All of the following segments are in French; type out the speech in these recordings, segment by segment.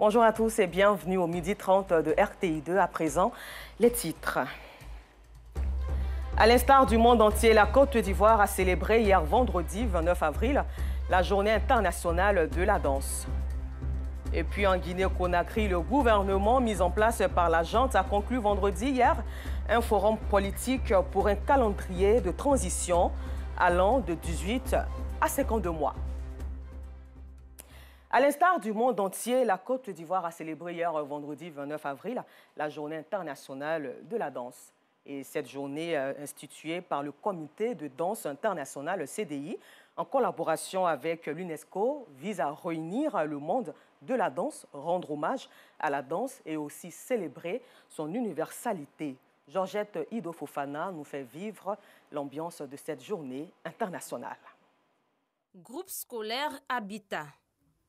Bonjour à tous et bienvenue au midi 30 de RTI2. À présent, les titres. À l'instar du monde entier, la Côte d'Ivoire a célébré hier vendredi 29 avril la journée internationale de la danse. Et puis en Guinée-Conakry, le gouvernement mis en place par la junte a conclu vendredi hier un forum politique pour un calendrier de transition allant de 18 à 52 mois. À l'instar du monde entier, la Côte d'Ivoire a célébré hier vendredi 29 avril la journée internationale de la danse. Et cette journée instituée par le Comité de danse international CDI en collaboration avec l'UNESCO vise à réunir le monde de la danse, rendre hommage à la danse et aussi célébrer son universalité. Georgette Ido Fofana nous fait vivre l'ambiance de cette journée internationale. Groupe scolaire Habitat,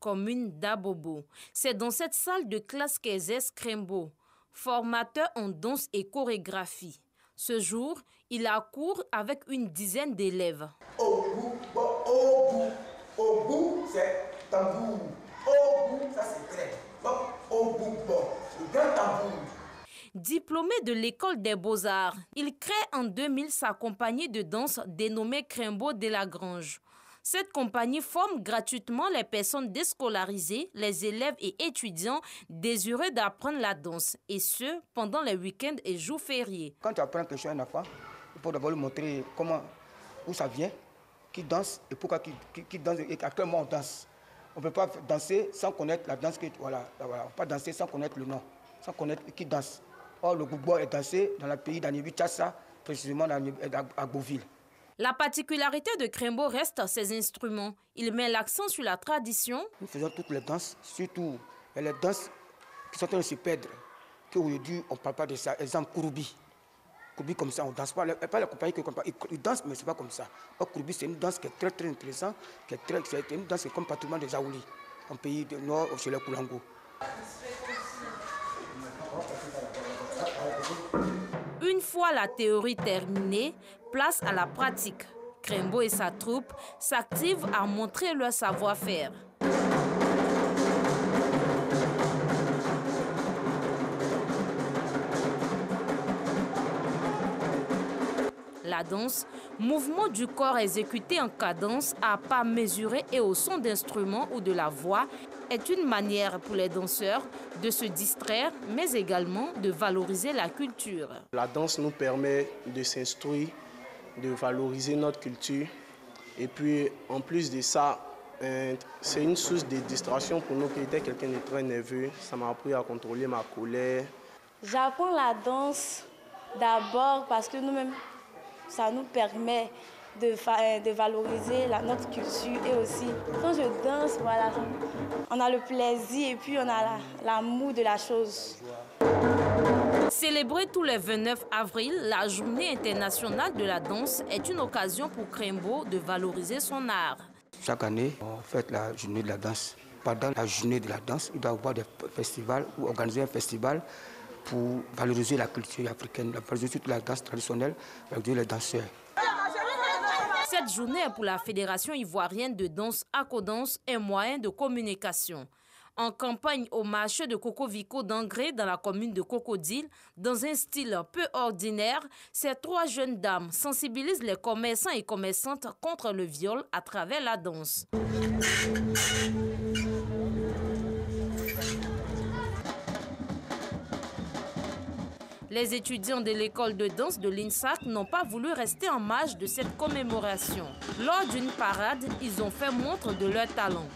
commune d'Abobo. C'est dans cette salle de classe qu'exerce Krembo, formateur en danse et chorégraphie. Ce jour, il a cours avec une dizaine d'élèves. Au bout, c'est tambour. Au bout, ça c'est très. Au bout, le grand tambour. Diplômé de l'école des beaux-arts, il crée en 2000 sa compagnie de danse dénommée Krembo de la Grange. Cette compagnie forme gratuitement les personnes déscolarisées, les élèves et étudiants désireux d'apprendre la danse, et ce, pendant les week-ends et jours fériés. Quand tu apprends quelque chose à un enfant, il faut d'abord lui montrer où ça vient, qui danse et pourquoi qui danse et à quel moment on danse. On ne peut pas danser sans connaître la danse. Voilà. On ne peut pas danser sans connaître le nom, sans connaître qui danse. Or, le Gougbo est dansé dans le pays d'Anibi Tchassa, précisément à Beauville. La particularité de Krembo reste ses instruments. Il met l'accent sur la tradition. Nous faisons toutes les danses, surtout les danses qui sont en train de se perdre. Qu'aujourd'hui, on ne parle pas de ça. Exemple, Kouroubi. Kouroubi comme ça, on ne danse pas. Pas la compagnie ils dansent, mais ce n'est pas comme ça. Or, Kouroubi, c'est une danse qui est très, très intéressante. C'est une danse qui est comme pratiquement des Aouli, en pays du nord, chez les Koulango. Une fois la théorie terminée, place à la pratique. Krembo et sa troupe s'activent à montrer leur savoir-faire. La danse, mouvement du corps exécuté en cadence à pas mesurés et au son d'instruments ou de la voix, est une manière pour les danseurs de se distraire, mais également de valoriser la culture. La danse nous permet de s'instruire, de valoriser notre culture. Et puis, en plus de ça, c'est une source de distraction pour nous qui était quelqu'un de très nerveux. Ça m'a appris à contrôler ma colère. J'apprends la danse d'abord parce que nous-mêmes, ça nous permet de valoriser notre culture et aussi quand je danse, voilà, on a le plaisir et puis on a l'amour de la chose. Célébrer tous les 29 avril la journée internationale de la danse est une occasion pour Krembo de valoriser son art. Chaque année, on fête la journée de la danse. Pendant la journée de la danse, il doit y avoir des festivals ou organiser un festival pour valoriser la culture africaine, valoriser toute la danse traditionnelle, valoriser les danseurs. Cette journée est pour la Fédération ivoirienne de danse Acodance un moyen de communication. En campagne au marché de Coco Vico d'Angré dans la commune de Cocodile, dans un style peu ordinaire, ces trois jeunes dames sensibilisent les commerçants et commerçantes contre le viol à travers la danse. Les étudiants de l'école de danse de l'INSAC n'ont pas voulu rester en marge de cette commémoration. Lors d'une parade, ils ont fait montre de leur talent.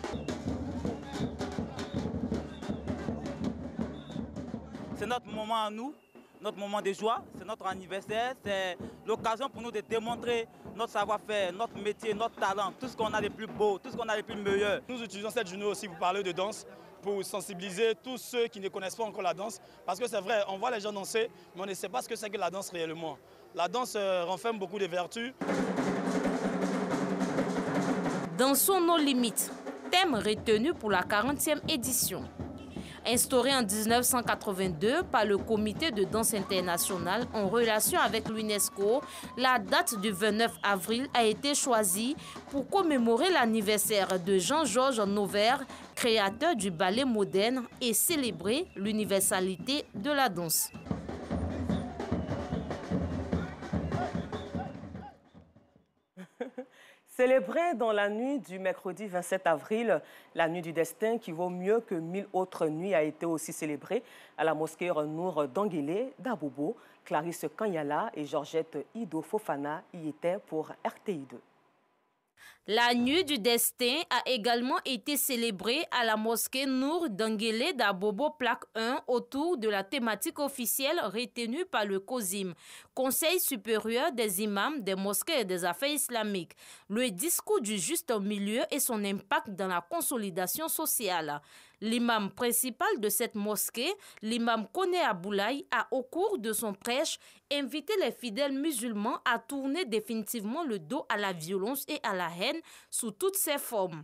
C'est notre moment à nous, notre moment de joie, c'est notre anniversaire, c'est l'occasion pour nous de démontrer notre savoir-faire, notre métier, notre talent, tout ce qu'on a de plus beau, tout ce qu'on a de plus meilleur. Nous utilisons cette journée aussi pour parler de danse, pour sensibiliser tous ceux qui ne connaissent pas encore la danse. Parce que c'est vrai, on voit les gens danser, mais on ne sait pas ce que c'est que la danse réellement. La danse renferme beaucoup de vertus. Dansons nos limites, thème retenu pour la 40e édition. Instauré en 1982 par le Comité de danse internationale en relation avec l'UNESCO, la date du 29 avril a été choisie pour commémorer l'anniversaire de Jean-Georges Noverre, créateur du ballet moderne, et célébrer l'universalité de la danse. Célébré dans la nuit du mercredi 27 avril, la nuit du destin qui vaut mieux que 1000 autres nuits a été aussi célébrée à la mosquée Renour d'Anguélé, d'Abobo. Clarisse Kanyala et Georgette Ido Fofana y étaient pour RTI2. La nuit du destin a également été célébrée à la mosquée Nour d'Anguélé d'Abobo Plaque 1 autour de la thématique officielle retenue par le COSIM, Conseil supérieur des imams des mosquées et des affaires islamiques, le discours du juste milieu et son impact dans la consolidation sociale. L'imam principal de cette mosquée, l'imam Koné Aboulaye, a au cours de son prêche invité les fidèles musulmans à tourner définitivement le dos à la violence et à la haine sous toutes ses formes.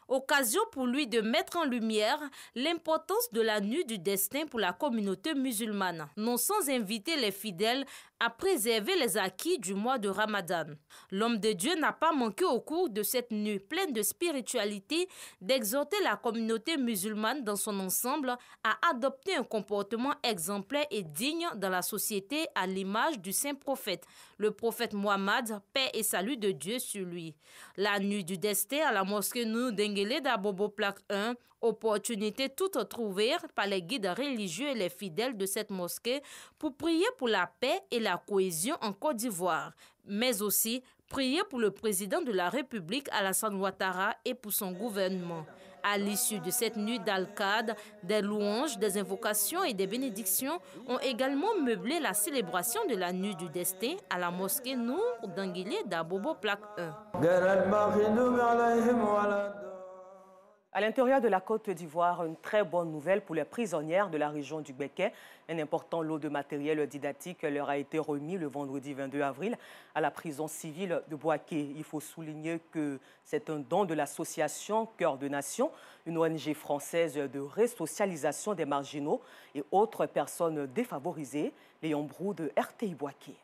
Occasion pour lui de mettre en lumière l'importance de la nuit du destin pour la communauté musulmane, non sans inviter les fidèles à préserver les acquis du mois de Ramadan. L'homme de Dieu n'a pas manqué au cours de cette nuit pleine de spiritualité d'exhorter la communauté musulmane dans son ensemble à adopter un comportement exemplaire et digne dans la société à l'image du saint prophète, le prophète Mohammed, paix et salut de Dieu sur lui. La nuit du destin à la mosquée Nour d'Anguélé d'Abobo Plaque 1, opportunité toute trouvée par les guides religieux et les fidèles de cette mosquée pour prier pour la paix et la cohésion en Côte d'Ivoire, mais aussi prier pour le président de la République Alassane Ouattara et pour son gouvernement. À l'issue de cette nuit d'Alcade, des louanges, des invocations et des bénédictions ont également meublé la célébration de la nuit du destin à la mosquée Nour d'Anguélé d'Abobo Plaque 1. À l'intérieur de la Côte d'Ivoire, une très bonne nouvelle pour les prisonnières de la région du Béquet. Un important lot de matériel didactique leur a été remis le vendredi 22 avril à la prison civile de Bouaké. Il faut souligner que c'est un don de l'association Cœur de Nation, une ONG française de resocialisation des marginaux et autres personnes défavorisées. Léon Brou de RTI Bouaké.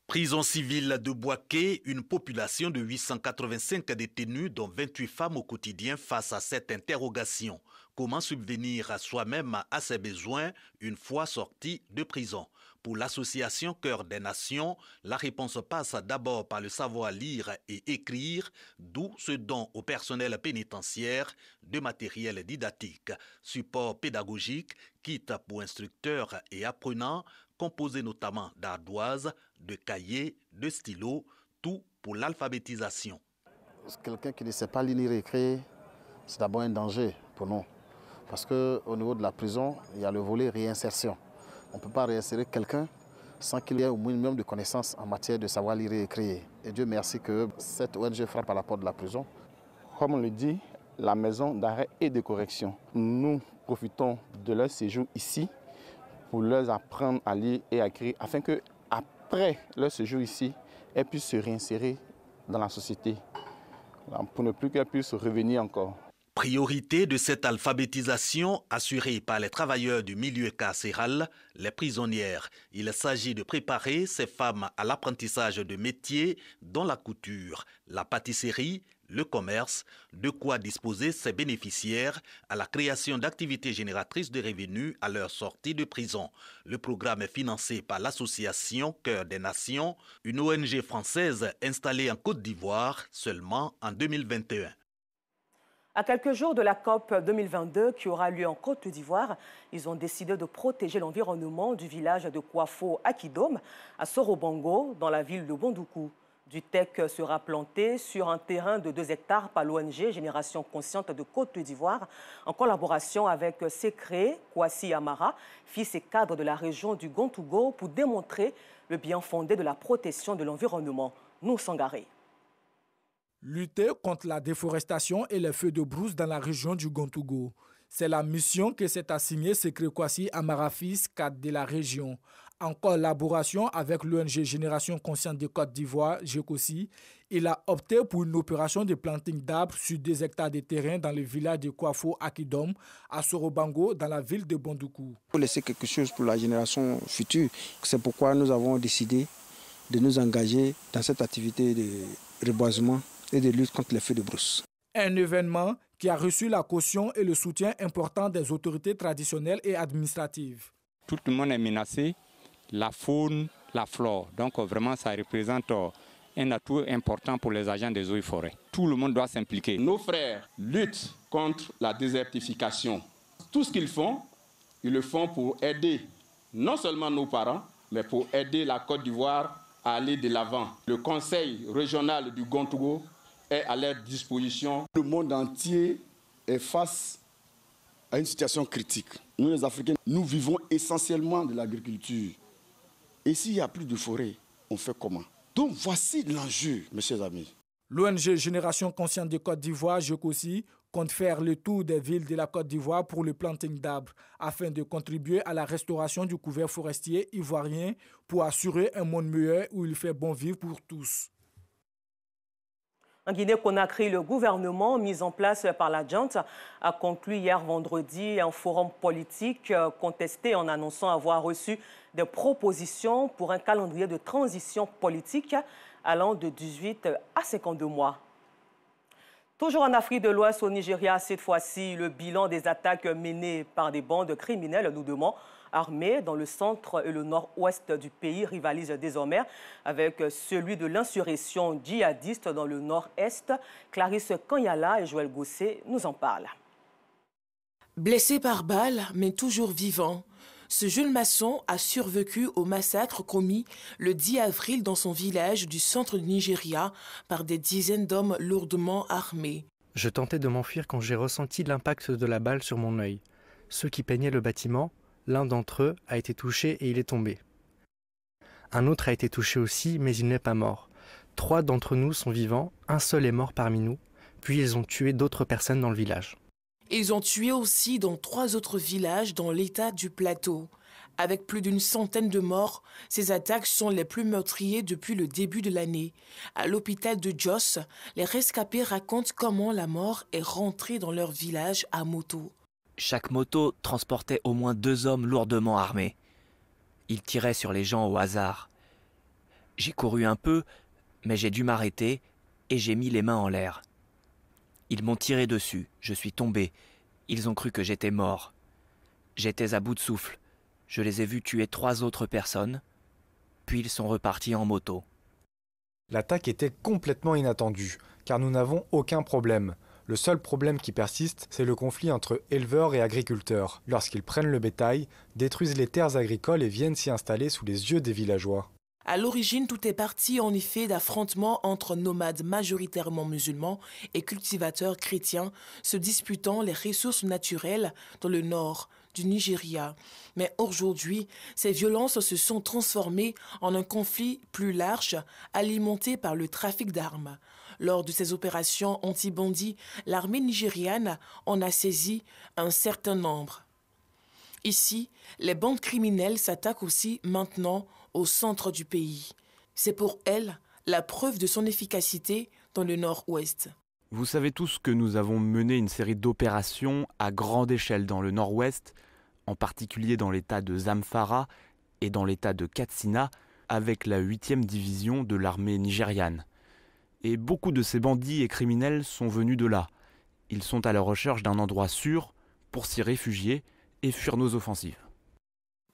Prison civile de Bouaké, une population de 885 détenus, dont 28 femmes au quotidien face à cette interrogation. Comment subvenir à soi-même à ses besoins une fois sorti de prison? Pour l'association Cœur des Nations, la réponse passe d'abord par le savoir lire et écrire, d'où ce don au personnel pénitentiaire de matériel didactique, support pédagogique, kit pour instructeurs et apprenants, composé notamment d'ardoises, de cahiers, de stylos, tout pour l'alphabétisation. Quelqu'un qui ne sait pas lire et écrire, c'est d'abord un danger pour nous. Parce qu'au niveau de la prison, il y a le volet réinsertion. On ne peut pas réinsérer quelqu'un sans qu'il y ait au minimum de connaissances en matière de savoir lire et écrire. Et Dieu merci que cette ONG frappe à la porte de la prison. Comme on le dit, la maison d'arrêt et de correction. Nous profitons de leur séjour ici pour leur apprendre à lire et à écrire, afin qu'après leur séjour ici, elles puissent se réinsérer dans la société, pour ne plus qu'elles puissent revenir encore. Priorité de cette alphabétisation assurée par les travailleurs du milieu carcéral, les prisonnières. Il s'agit de préparer ces femmes à l'apprentissage de métiers dont la couture, la pâtisserie, le commerce, de quoi disposer ses bénéficiaires à la création d'activités génératrices de revenus à leur sortie de prison. Le programme est financé par l'association Cœur des Nations, une ONG française installée en Côte d'Ivoire seulement en 2021. À quelques jours de la COP 2022 qui aura lieu en Côte d'Ivoire, ils ont décidé de protéger l'environnement du village de Kouafo Akidom à Sorobango, dans la ville de Bondoukou. Du teck sera planté sur un terrain de 2 hectares par l'ONG Génération Consciente de Côte d'Ivoire en collaboration avec Sékré Kwasi Amara, fils et cadre de la région du Gontougo, pour démontrer le bien fondé de la protection de l'environnement. Nous Sangaré. Lutter contre la déforestation et les feux de brousse dans la région du Gontougo. C'est la mission que s'est assignée Sékré Kwasi Amara, fils cadre de la région. En collaboration avec l'ONG Génération Consciente de Côte d'Ivoire, GECOSI, il a opté pour une opération de planting d'arbres sur 2 hectares de terrain dans le village de Kouafo Akidom, à Sorobango, dans la ville de Bondoukou. Il faut laisser quelque chose pour la génération future. C'est pourquoi nous avons décidé de nous engager dans cette activité de reboisement et de lutte contre les feux de brousse. Un événement qui a reçu la caution et le soutien important des autorités traditionnelles et administratives. Tout le monde est menacé, la faune, la flore. Donc vraiment, ça représente un atout important pour les agents des eaux et forêts. Tout le monde doit s'impliquer. Nos frères luttent contre la désertification. Tout ce qu'ils font, ils le font pour aider non seulement nos parents, mais pour aider la Côte d'Ivoire à aller de l'avant. Le Conseil régional du Gontougo est à leur disposition. Le monde entier est face à une situation critique. Nous, les Africains, nous vivons essentiellement de l'agriculture. Et s'il n'y a plus de forêt, on fait comment? Donc voici l'enjeu, mes chers amis. L'ONG Génération Consciente de Côte d'Ivoire, GECOSI, compte faire le tour des villes de la Côte d'Ivoire pour le planting d'arbres afin de contribuer à la restauration du couvert forestier ivoirien pour assurer un monde meilleur où il fait bon vivre pour tous. En Guinée-Conakry, le gouvernement mis en place par la junte a conclu hier vendredi un forum politique contesté en annonçant avoir reçu des propositions pour un calendrier de transition politique allant de 18 à 52 mois. Toujours en Afrique de l'Ouest, au Nigeria, cette fois-ci, le bilan des attaques menées par des bandes criminelles, nous demandons, armées dans le centre et le nord-ouest du pays rivalisent désormais avec celui de l'insurrection djihadiste dans le nord-est. Clarisse Kanyala et Joël Gossé nous en parlent. Blessé par balle, mais toujours vivant, ce jeune maçon a survécu au massacre commis le 10 avril dans son village du centre du Nigeria par des dizaines d'hommes lourdement armés. Je tentais de m'enfuir quand j'ai ressenti l'impact de la balle sur mon œil. Ceux qui peignaient le bâtiment, l'un d'entre eux a été touché et il est tombé. Un autre a été touché aussi, mais il n'est pas mort. 3 d'entre nous sont vivants, un seul est mort parmi nous, puis ils ont tué d'autres personnes dans le village. Ils ont tué aussi dans 3 autres villages dans l'état du Plateau. Avec plus d'une centaine de morts, ces attaques sont les plus meurtrières depuis le début de l'année. À l'hôpital de Jos, les rescapés racontent comment la mort est rentrée dans leur village à moto. Chaque moto transportait au moins 2 hommes lourdement armés. Ils tiraient sur les gens au hasard. J'ai couru un peu, mais j'ai dû m'arrêter et j'ai mis les mains en l'air. Ils m'ont tiré dessus, je suis tombé. Ils ont cru que j'étais mort. J'étais à bout de souffle. Je les ai vus tuer 3 autres personnes, puis ils sont repartis en moto. L'attaque était complètement inattendue, car nous n'avons aucun problème. Le seul problème qui persiste, c'est le conflit entre éleveurs et agriculteurs, lorsqu'ils prennent le bétail, détruisent les terres agricoles et viennent s'y installer sous les yeux des villageois. À l'origine, tout est parti en effet d'affrontements entre nomades majoritairement musulmans et cultivateurs chrétiens se disputant les ressources naturelles dans le nord du Nigeria. Mais aujourd'hui, ces violences se sont transformées en un conflit plus large, alimenté par le trafic d'armes. Lors de ces opérations anti-bandits, l'armée nigériane en a saisi un certain nombre. Ici, les bandes criminelles s'attaquent aussi maintenant au centre du pays. C'est pour elles la preuve de son efficacité dans le nord-ouest. Vous savez tous que nous avons mené une série d'opérations à grande échelle dans le nord-ouest, en particulier dans l'état de Zamfara et dans l'état de Katsina, avec la 8e division de l'armée nigériane. Et beaucoup de ces bandits et criminels sont venus de là. Ils sont à la recherche d'un endroit sûr pour s'y réfugier et fuir nos offensives.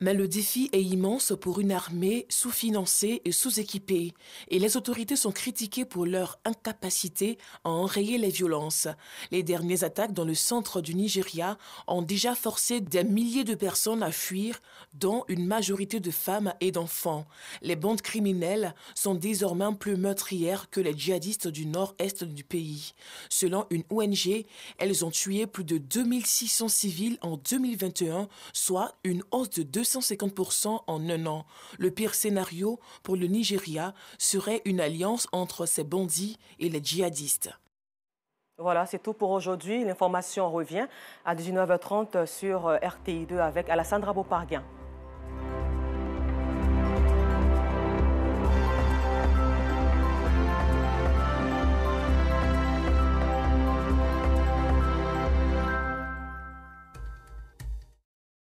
Mais le défi est immense pour une armée sous-financée et sous-équipée, et les autorités sont critiquées pour leur incapacité à enrayer les violences. Les dernières attaques dans le centre du Nigeria ont déjà forcé des milliers de personnes à fuir, dont une majorité de femmes et d'enfants. Les bandes criminelles sont désormais plus meurtrières que les djihadistes du nord-est du pays. Selon une ONG, elles ont tué plus de 2600 civils en 2021, soit une hausse de 250% en un an. Le pire scénario pour le Nigeria serait une alliance entre ces bandits et les djihadistes. Voilà, c'est tout pour aujourd'hui. L'information revient à 19h30 sur RTI2 avec Alassandra Boparguin.